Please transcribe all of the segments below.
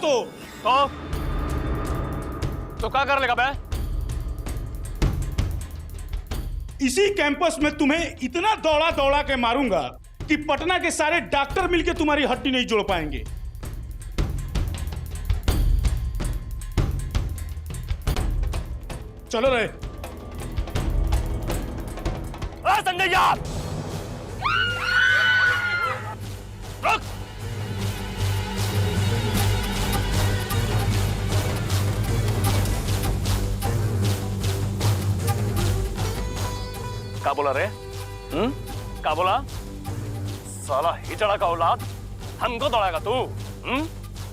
तो क्या कर लेगा बे? इसी कैंपस में तुम्हें इतना दौड़ा दौड़ा के मारूंगा कि पटना के सारे डॉक्टर मिलके तुम्हारी हड्डी नहीं जोड़ पाएंगे। चलो रे। संजय यार रुक। क्या बोला रे? क्या बोला? साला हिजड़ा का औलाद हमको दौड़ाएगा तू?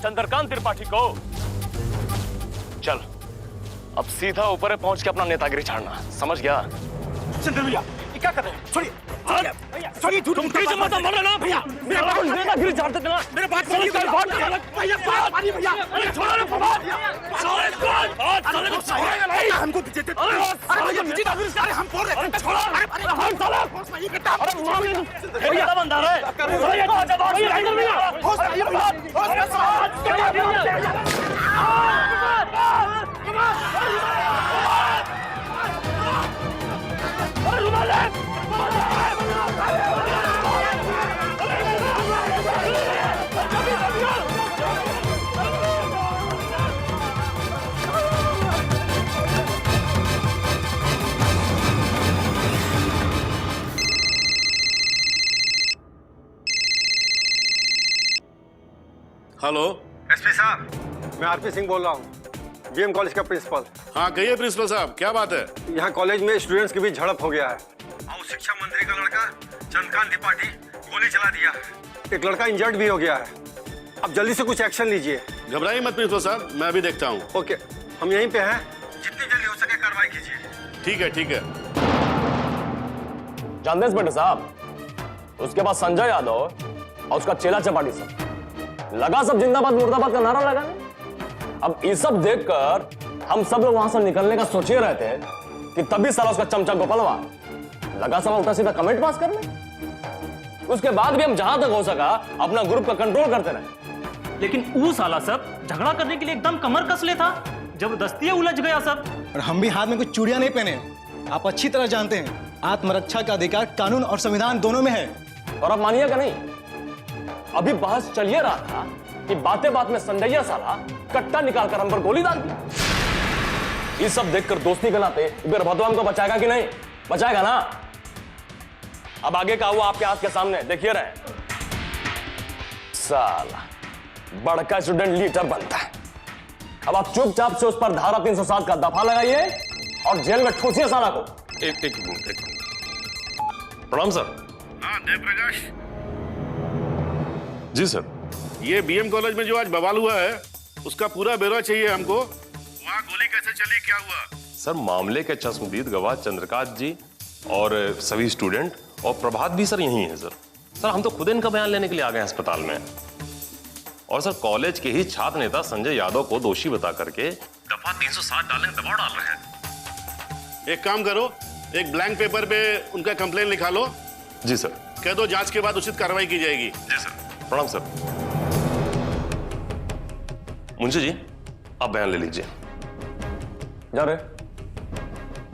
चंद्रकांत त्रिपाठी को? चल अब सीधा ऊपर पहुंच के अपना नेतागिरी छाड़ना, समझ गया? चंद्र भैया ये क्या कर रहे हैं? छोड़िए भैया, छोड़िए। तुम तेज मत बोलो ना भैया, मेरा को नेतागिरी छाड़ते थे ना। मेरे बात सुनिए भैया, पानी भैया, अरे छोड़ो ना प्रभात, साले को साले हमको देते। अरे भैया हम बोल रहे हैं, छोड़ो। अरे हम साला नहीं करता। अरे मां भैया बंदा है। हेलो एसपी साहब, मैं आरपी सिंह बोल रहा हूँ, बीएम कॉलेज का प्रिंसिपल। हाँ कहिए प्रिंसिपल साहब, क्या बात है? यहाँ कॉलेज में स्टूडेंट्स के बीच झड़प हो गया है और शिक्षा मंत्री का लड़का चंद्रकांत त्रिपाठी गोली चला दिया है। एक लड़का इंजर्ड भी हो गया है। अब जल्दी से कुछ एक्शन लीजिए। घबराइए मत प्रिंसिपल साहब, मैं अभी देखता हूँ। ओके, हम यहीं पे हैं, जितनी जल्दी हो सके कार्रवाई कीजिए। ठीक है ठीक है। जानते हैं इंस्पेक्टर साहब, उसके बाद संजय यादव और उसका चेला चपाटी सब लगा सब जिंदाबाद मुर्दाबाद का नारा लगाने। अब ये सब देखकर हम सब लोग वहां से निकलने का सोच ही रहे थे कि तभी साला उसका चमचा गोपालवा लगा साला उल्टा सीधा कमेंट पास करने। उसके बाद भी हम जहां तक हो सका अपना ग्रुप का कंट्रोल करते रहे। लेकिन वो साला सब झगड़ा करने के लिए एकदम कमर कस ले था, जबरदस्ती उलझ गया सब। और हम भी हाथ में कुछ चूड़ियां नहीं पहने। आप अच्छी तरह जानते हैं आत्मरक्षा का अधिकार कानून और संविधान दोनों में है। और अब मानिएगा नहीं, अभी बहस चल ही रहा था कि बातें बात में संजय साला कट्टा निकालकर हम पर गोली डाल दी। ये सब देखकर दोस्ती के नाते वीरभद्र हमको बचाएगा कि नहीं? बचाएगा ना? अब आगे का हुआ आपके हाथ के सामने देखिए रहे। साला बड़का स्टूडेंट लीडर बनता है। अब आप चुपचाप से उस पर धारा 307 का दफा लगाइए और जेल में ठूसिए साला को। एक मिनट। प्रणाम सर। हाँ जयप्रकाश जी सर। ये बीएम कॉलेज में जो आज बवाल हुआ है उसका पूरा ब्यौरा चाहिए हमको। वहाँ गोली कैसे चली, क्या हुआ? सर मामले के चश्मदीद गवाह चंद्रकांत जी और सभी स्टूडेंट और प्रभात भी सर यही है सर हम तो खुद इनका बयान लेने के लिए आ गए अस्पताल में। और सर कॉलेज के ही छात्र नेता संजय यादव को दोषी बता करके दफा 307 डालने का दबाव डाल रहे हैं। एक काम करो, एक ब्लैंक पेपर पे उनका कंप्लेन लिखा लो। जी सर। कह दो जांच के बाद उचित कार्रवाई की जाएगी। जी सर। प्रणाम सर। मुंशी जी आप बयान ले लीजिए। जा रे,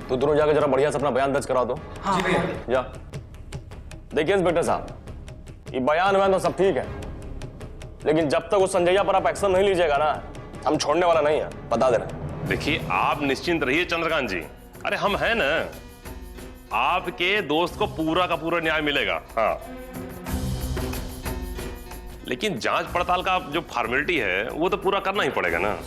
तू दोनों जाकर जरा बढ़िया से अपना बयान दर्ज करा दो। हाँ भैया। जा। देखिए इंस्पेक्टर साहब, ये बयान तो सब ठीक है, लेकिन जब तक उस संजैया पर आप एक्शन नहीं लीजिएगा ना, हम छोड़ने वाला नहीं है, बता दे रहे। देखिए आप निश्चिंत रहिए चंद्रकांत जी, अरे हम हैं ना, आपके दोस्त को पूरा का पूरा न्याय मिलेगा। हाँ, लेकिन जांच पड़ताल का जो फॉर्मेलिटी है वो तो पूरा करना ही पड़ेगा ना।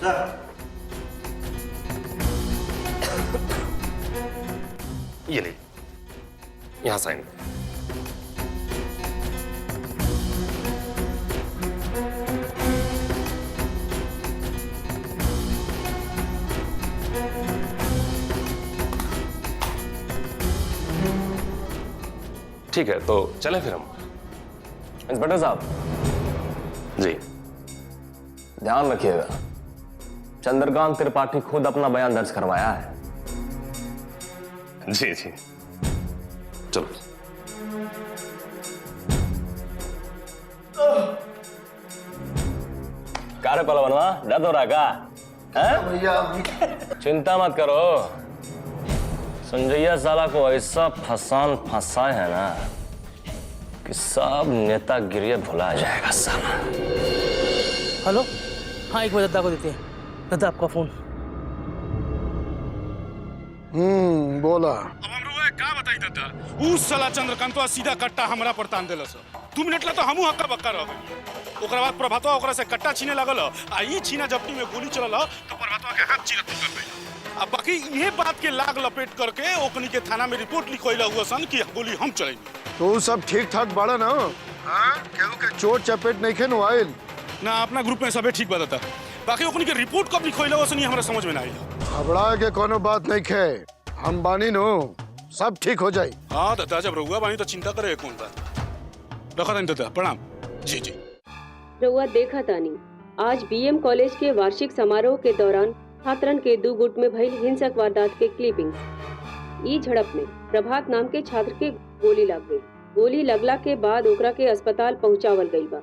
ये ले, यहां साइन। ठीक है, तो चलें फिर हम। इंस्पेक्टर साहब जी ध्यान रखिएगा, चंद्रकांत त्रिपाठी खुद अपना बयान दर्ज करवाया है। जी जी चलो। क्या कारे पलवनवा दर्द हो रहा का हैं? चिंता मत करो, संजैया साला को ऐसा फंसाए है ना कि सब नेतागिरी भुला जाएगा साला। हेलो, हाँ एक मिनट दादा को देते हैं। दादा आपका फोन। बोला। अब हमरो का बताई दादा, उस साला चंद्रकांतवा सीधा कट्टा हमरा पर तान देलस। 2 मिनट ला तो हमहू हक्का बक्का रह गई। ओकरा बाद प्रभातवा ओकरा से कट्टा छीने लागल आ ई छीना झपटी में गोली चलल तो प्रभातवा के हाथ चीरत कर गई। अब बाकी ये बात के लाग लपेट करके ओकनी के थाना में रिपोर्ट लिखोइला हुआ सन कि गोली हम चलेंगे। तो सब ठीक ठाक बाड़ा ना? हाँ, केहू के चोट चपेट नहीं खे नुआइल ना? अपना ग्रुप में सबे ठीक बताता, बाकी ओकनी के रिपोर्ट कब लिखोइला हुआ सन हमरा समझ में ना आइला। घबरा के कोनो बात नहीं खे, हम बानी नो, सब ठीक हो जाई। हाँ दादा, जब रहुआ बानी तो चिंता करे कौन बात। रखा था दादा, प्रणाम। जी जी। रहुआ देखा तानी आज बीएम कॉलेज के वार्षिक समारोह के दौरान छात्रन के 2 गुट में भइल हिंसक वारदात के क्लिपिंग्स। ई झड़प में प्रभात नाम के छात्र के गोली लग गई। गोली लगला के बाद ओकरा के अस्पताल पहुंचावल गई बा।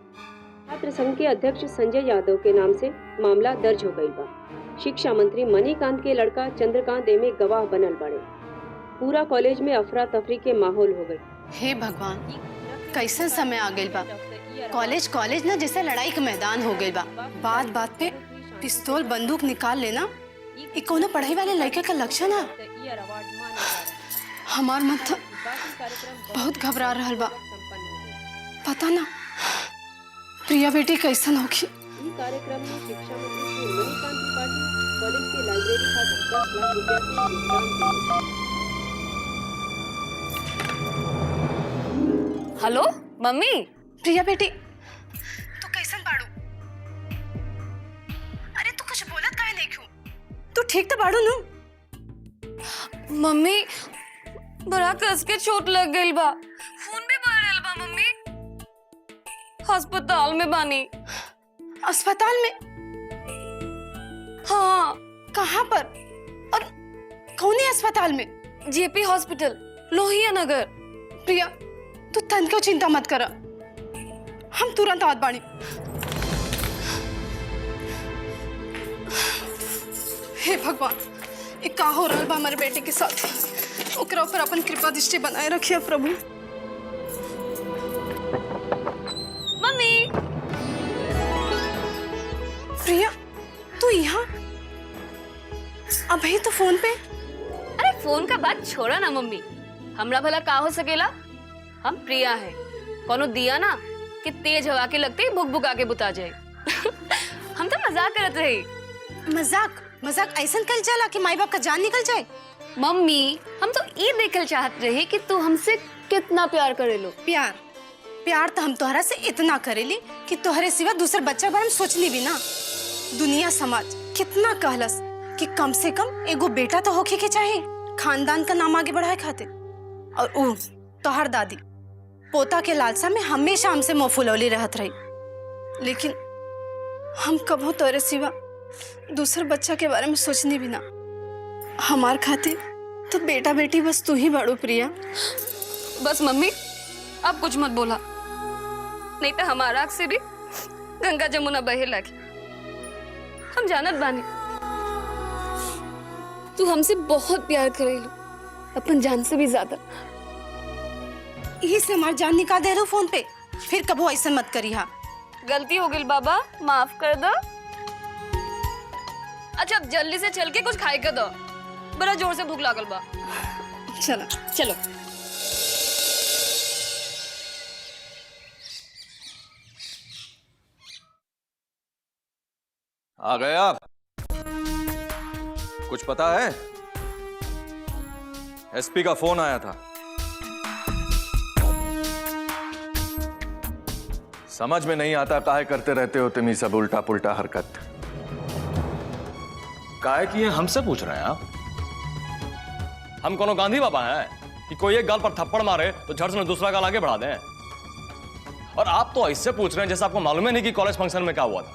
छात्र संघ के अध्यक्ष संजय यादव के नाम से मामला दर्ज हो गई बा। शिक्षा मंत्री मणिकांत के लड़का चंद्रकांत एमे गवाह बनल बड़े। पूरा कॉलेज में अफरा तफरी के माहौल हो गई। हे भगवान, कैसन समय आ गइल बा। कॉलेज ना जैसे लड़ाई का मैदान हो गइल बा। बात बात पे पिस्तौल बंदूक निकाल लेना ये कोनो पढ़ाई वाले लड़के का लक्षण है। हमार मन तो बहुत घबरा रहल बा। पता ना प्रिया बेटी कैसन होगी। कार्यक्रम में शिक्षा मंत्री श्री मणिकांत त्रिपाठी कॉलेज के लाइब्रेरी खातिर 10 लाख रुपया के योगदान दिए। Hello mummy. प्रिया बेटी तू कैसन बाड़ू? अरे तू कुछ बोलत काहे नहीं क्यों? तू ठीक तो बाड़ू नु? मम्मी बड़ा कस के चोट लग गइल बा। खून भी बह रहल बा मम्मी। अस्पताल में बानी। अस्पताल में? हाँ। कहाँ पर? और कौन अस्पताल में? JP hospital, Lohia Nagar. प्रिया तू तन को चिंता मत कर, हम तुरंत आत बानी। हे भगवान, ये का हो रहल बा हमारे बेटे के साथ। ओकरा ऊपर अपन कृपा दृष्टि बनाए रखिए प्रभु। मम्मी। प्रिया तू यहाँ? अभी तो फोन पे। अरे फोन का बात छोड़ा ना मम्मी, हमरा भला का हो सकेला। हम प्रिया है, कोनो दिया ना कि तेज हवा के लगते ही भुक भुक आके बुता जाए। हम तो मजाक करत रही। मजाक ऐसा कल चला कि माई बाप का जान निकल जाए। मम्मी हम तो ये देखल चाहत रहे कि तू हमसे कितना प्यार करेलो। प्यार तो हम तोहरा से इतना करेली कि तोहरे सिवा दूसरे बच्चा बारे में सोचनी भी ना। दुनिया समाज कितना कहलस कि कम से कम एगो बेटा तो होके के चाहिए खानदान का नाम आगे बढ़ाए खातिर। और ऊ तोहर दादी पोता के लालसा में हमेशा हमसे मुंह फुलौली रहत रही। लेकिन हम कबो तोरे सिवा दूसरे बच्चा के बारे में सोचनी भी ना। हमार खातिर तो बेटा बेटी बस तू ही बाड़ू प्रिया। बस मम्मी अब कुछ मत बोला, नहीं तो हमारा आँख से भी गंगा जमुना बहे लगी। हम जानत बानी तू हमसे बहुत प्यार करेलो, अपन जान से भी ज्यादा। यही से हमार जान निकाल दे रहे फोन पे। फिर कबो ऐसा मत करी। हा गलती हो गई बाबा, माफ कर दो। अच्छा अब जल्दी से चल के कुछ खाए के दो, बड़ा जोर से भूख लागल बा। चलो चलो। आ गए आप? कुछ पता है? एसपी का फोन आया था। समझ में नहीं आता काहे करते रहते हो तुम ये सब उल्टा पुल्टा हरकत। काहे कि ये हमसे पूछ रहे हैं आप? हम कोनो गांधी बाबा हैं कि कोई एक गाल पर थप्पड़ मारे तो झट से दूसरा गाल आगे बढ़ा दें? और आप तो ऐसे पूछ रहे हैं जैसे आपको मालूम है नहीं कि कॉलेज फंक्शन में क्या हुआ था।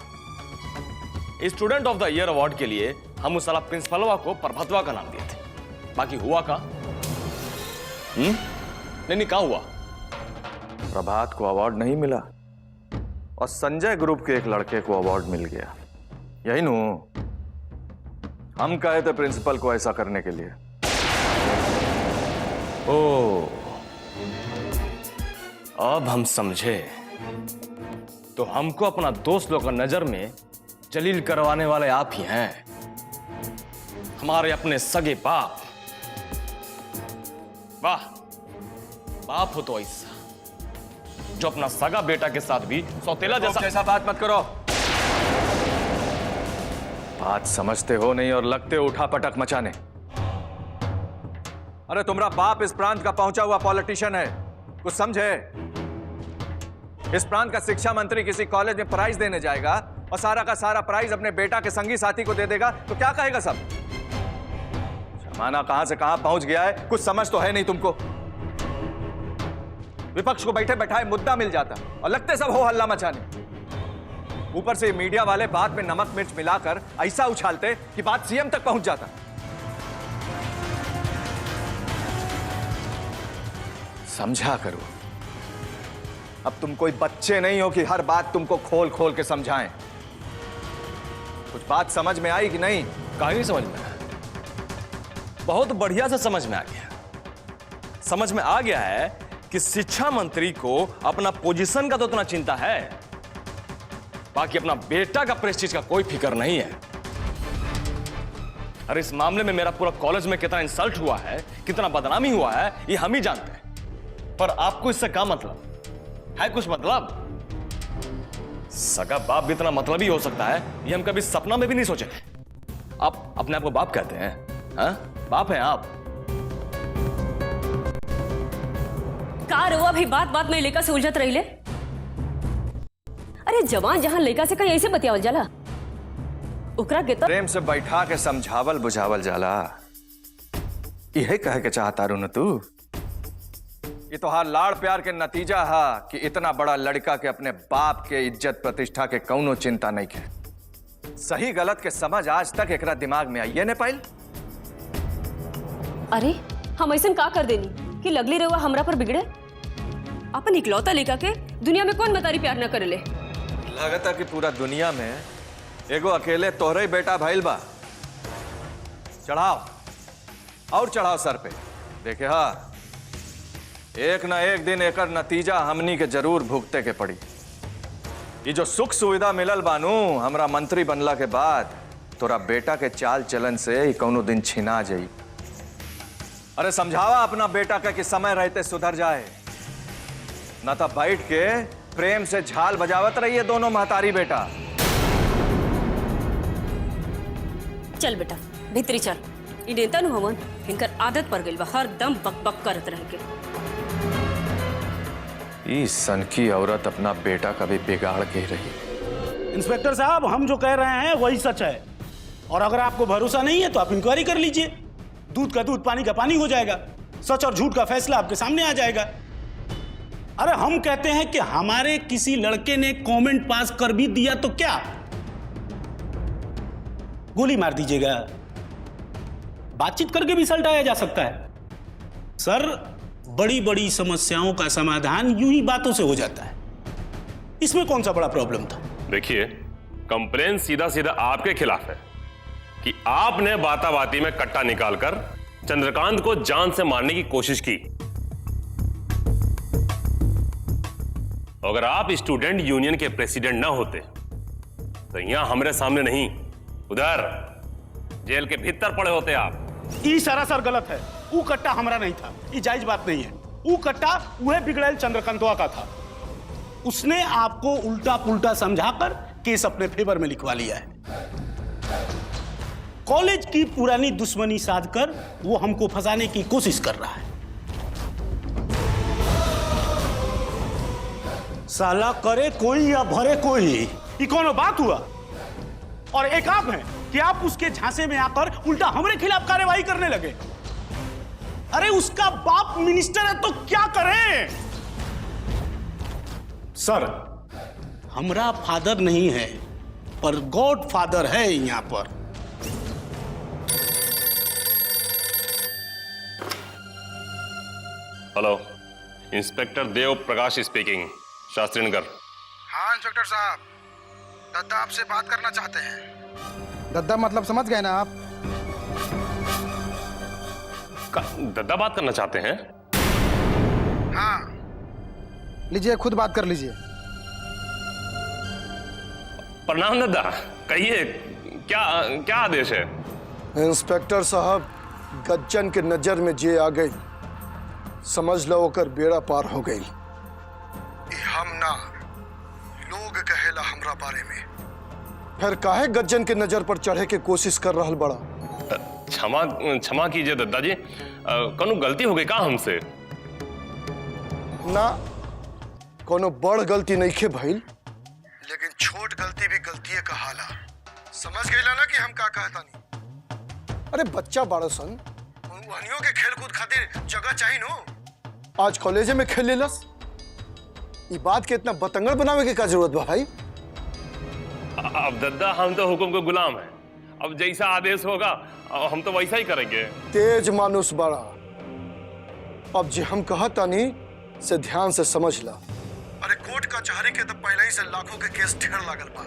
Student of the year award के लिए हम उस साला प्रिंसिपलवा को प्रभतवा का नाम दिए थे। बाकी हुआ का? नहीं क्या हुआ? प्रभात को अवार्ड नहीं मिला और संजय ग्रुप के एक लड़के को अवार्ड मिल गया। यही नू, हम कहे थे प्रिंसिपल को ऐसा करने के लिए। ओ, अब हम समझे। तो हमको अपना दोस्त लोग का नजर में जलील करवाने वाले आप ही हैं, हमारे अपने सगे बाप। वाह, बाप हो तो ऐसा जो अपना सगा बेटा के साथ भी सौतेला जैसा बात मत करो। बात समझते हो नहीं और लगते हो उठा पटक मचाने। अरे तुम्हारा बाप इस प्रांत का पहुंचा हुआ पॉलिटिशियन है, कुछ समझे? इस प्रांत का शिक्षा मंत्री किसी कॉलेज में प्राइज देने जाएगा और सारा का सारा प्राइज अपने बेटा के संगी साथी को दे देगा तो क्या कहेगा सब? जमाना कहां से कहां पहुंच गया है, कुछ समझ तो है नहीं तुमको। विपक्ष को बैठे बैठाए मुद्दा मिल जाता और लगते सब हो हल्ला मचाने। ऊपर से मीडिया वाले बात में नमक मिर्च मिलाकर ऐसा उछालते कि बात सीएम तक पहुंच जाता। समझा करो, अब तुम कोई बच्चे नहीं हो कि हर बात तुमको खोल खोल के समझाएं। कुछ बात समझ में आई कि नहीं? कहीं नहीं समझ में आया। बहुत बढ़िया से समझ में आ गया। समझ में आ गया है कि शिक्षा मंत्री को अपना पोजीशन का तो उतना चिंता है, बाकी अपना बेटा का प्रेस्टीज का कोई फिक्र नहीं है। अरे इस मामले में मेरा पूरा कॉलेज में कितना इंसल्ट हुआ है, कितना बदनामी हुआ है, ये हम ही जानते हैं। पर आपको इससे क्या मतलब है? कुछ मतलब? सगा बाप भी इतना मतलब ही हो सकता है, ये हम कभी सपना में भी नहीं सोचे थे। आप अपने आप को बाप कहते हैं? हाँ, बाप हैं आप। कार हुआ भी बात बात में लेका से उलझत रही ले। अरे जवान जहां लेका से कहीं ऐसे बतियावल जाला, उकरा के तो प्रेम से बैठा के समझावल बुझावल जाला, यह कहे के चाहता रू न तू? ये तो हार लाड़ प्यार के नतीजा है कि इतना बड़ा लड़का के अपने बाप के इज्जत प्रतिष्ठा के कौनो चिंता नहीं के। सही गलत के समझ आज तक एकरा दिमाग में आइए ने पाइल। अरे हम ऐसा का कर देनी कि लगली रहुआ हमरा पर बिगड़े? अपन इकलौता लेका के दुनिया में कौन बतारी प्यार न करे ले? लगता कि पूरा दुनिया में एगो अकेले तोहरे ही बेटा भइल बा। चढ़ाओ और चढ़ाओ सर पे, देखे हा एक ना एक दिन एकर नतीजा हमनी के जरूर भुगते के पड़ी। ये जो सुख सुविधा मिलल बानू हमरा मंत्री बनला के बाद, तोरा बेटा के चाल चलन से ही कौनो दिन छिना जाई। अरे समझावा अपना बेटा का कि समय रहते सुधर जाए, ना तो बैठ के प्रेम से झाल बजावत रहिए दोनों महतारी बेटा। चल बेटा भीतरी चल। इ नेता नु हमन इनकर आदत पड़ गइल बा हर दम बक बक करत रह के। इस सनकी औरत अपना बेटा कभी बिगाड़ के ही रही। इंस्पेक्टर साहब, हम जो कह रहे हैं वही सच है, और अगर आपको भरोसा नहीं है तो आप इंक्वायरी कर लीजिए। दूध का दूध पानी का पानी हो जाएगा, सच और झूठ का फैसला आपके सामने आ जाएगा। अरे हम कहते हैं कि हमारे किसी लड़के ने कमेंट पास कर भी दिया तो क्या, गोली मार दीजिएगा? बातचीत करके भी सलटाया जा सकता है। सर, बड़ी बड़ी समस्याओं का समाधान यूं ही बातों से हो जाता है, इसमें कौन सा बड़ा प्रॉब्लम था? देखिए, कंप्लेन सीधा सीधा आपके खिलाफ है कि आपने बाताबाती में कट्टा निकालकर चंद्रकांत को जान से मारने की कोशिश की। अगर आप स्टूडेंट यूनियन के प्रेसिडेंट ना होते तो यहां हमारे सामने नहीं, उधर जेल के भीतर पड़े होते आप। ई सरासर गलत है। वो कट्टा हमारा नहीं था, ये जायज बात नहीं है। वो कट्टा वह बिगड़ैल चंद्रकांतवा का था। उसने आपको उल्टा पुल्टा समझाकर केस अपने फेवर में लिखवा लिया है। कॉलेज की पुरानी दुश्मनी साधकर वो हमको फंसाने की कोशिश कर रहा है। साला करे कोई या भरे कोई, ये कौन बात हुआ? और एक आप हैं कि आप उसके झांसे में आकर उल्टा हमारे खिलाफ कार्रवाई करने लगे। अरे उसका बाप मिनिस्टर है तो क्या करें? सर, हमारा फादर नहीं है पर गॉड फादर है यहां पर। Hello, inspector Dev Prakash speaking, Shastri Nagar. हाँ इंस्पेक्टर साहब, दद्दा आपसे बात करना चाहते हैं। दद्दा मतलब समझ गए ना आप? दद्दा बात करना चाहते हैं? हाँ, लीजिए खुद बात कर लीजिए। प्रणाम दद्दा, कहिए क्या क्या आदेश है? इंस्पेक्टर साहब, गज्जन के नजर में जे आ गई, समझ लो ओकर बेड़ा पार हो गई। हम ना लोग कहेला हमरा बारे में, फिर काहे गज्जन के नजर पर चढ़े के कोशिश कर रहल बड़ा? क्षमा कीजिए दद्दा जी, कोनो गलती हो गई का हमसे? ना, कोनो बड़ गलती नहीं खे भइल, लेकिन छोट गलती भी गलती कहाला। समझ गईला ना कि हम का कहता नहीं? अरे बच्चा बाड़ा सन, वहनियों के खेल कूद खातिर जगह चाहिए नो। आज कॉलेज में खेल लेलस, ये बात के इतना बतंगड़ बनावे के क्या जरूरत बा भाई? अब दद्दा हम तो हुक्म के गुलाम हैं, अब जैसा आदेश होगा हम तो वैसा ही करेंगे। तेज मानुस बड़ा, अब जे हम कहता नहीं से ध्यान से समझ ला। अरे कोर्ट कचहरी के तो पहले ही से लाखों के केस ढेर लागल बा,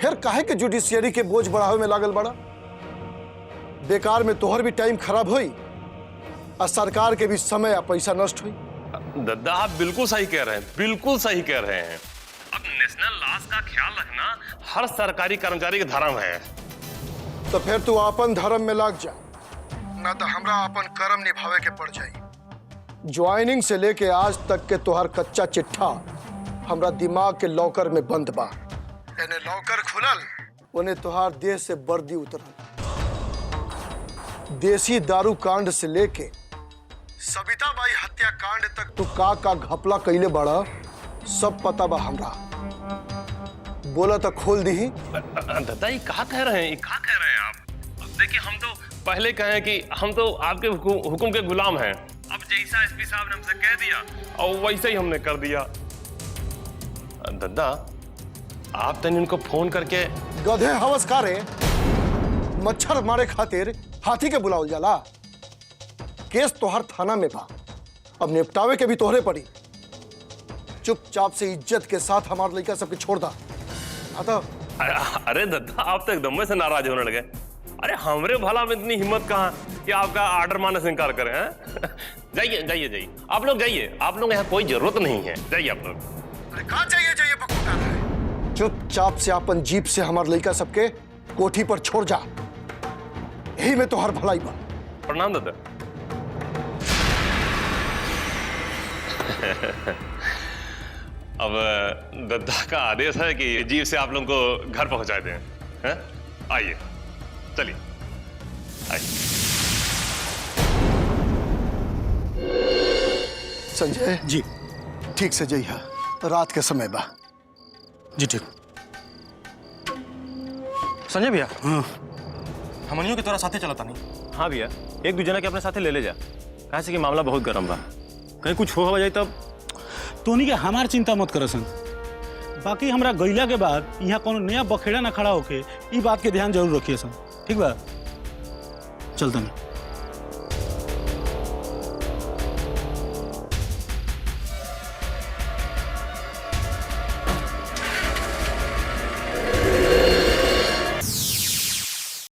फिर काहे के जुडिशियरी के बोझ बढ़ावे में लागल बड़ा? बेकार में तोहर भी टाइम खराब हुई और सरकार के भी समय और पैसा नष्ट हुई। दद्दा आप बिल्कुल सही कह रहे हैं, बिल्कुल सही कह रहे हैं। अब नेशनल लॉज का ख्याल रखना हर सरकारी कर्मचारी का धर्म है। तो फिर तू अपन धर्म में लाग जा, ना तो हमरा अपन कर्म निभावे के पड़ जाई। ज्वाइनिंग से लेके आज तक के तोहर कच्चा चिट्ठा हमरा दिमाग के लॉकर में बंद बा। यानी लॉकर खुलल, उन्हें तोहार देह से वर्दी उतरल। देसी दारू कांड से लेके सविता बाई हत्या कांड तक तू का घपला कैले बड़ा, सब पता बा हमरा। बोला तो खोल दी। दद्दा ये कहा कह रहे हैं, कहा कह रहे हैं आप? अब देखिए, हम तो पहले कहे कि हम तो आपके हुक्म के गुलाम हैं। अब जैसा एसपी साहब ने हमसे कह दिया और वैसे ही हमने कर दिया। दद्दा आप तनी उनको फोन करके। गधे हवसकारे, मच्छर मारे खातिर हाथी के बुलावल जाला। केस तोहर थाना में बा, अब निपटावे के भी तोहरे पड़ी। चुपचाप से इज्जत के साथ हमारे लड़का सबके छोड़ दा। अरे दद्दा आप तो एकदम से नाराज होने लगे। अरे हमरे भला में इतनी हिम्मत कहाँ कि आपका आर्डर मानने से इनकार करें? हैं? जाइए जाइए जाइए, आप लोग जाइए, आप लोग यहाँ कोई जरूरत नहीं है, जाइए आप लोग। अरे कहाँ चाहिए बकूटा है? चुपचाप से अपन जीप से हमारे लड़का सबके कोठी पर छोड़ जा, यही में तोहर भलाई बा। प्रणाम दद्दा। अब दद्दा का आदेश है कि जीप से आप लोगों को घर पहुंचा दें। हैं? आइए, चलिए आइए। संजय जी, ठीक से जइहा, रात के समय बा। जी ठीक। संजय भैया, हमनियों के तोरा साथे चलता नहीं। हाँ भैया, एक दू जना के अपने साथे ले जा, कहे से कि मामला बहुत गर्म बा, कहीं कुछ हो जाए तब। तोनी के हमार चिंता मत करसन, बाकी हमरा गईला के बाद यहाँ कोनो नया बखेड़ा ना खड़ा होके ई बात के ध्यान जरूर रखिए सन, ठीक बा? चलता नहीं।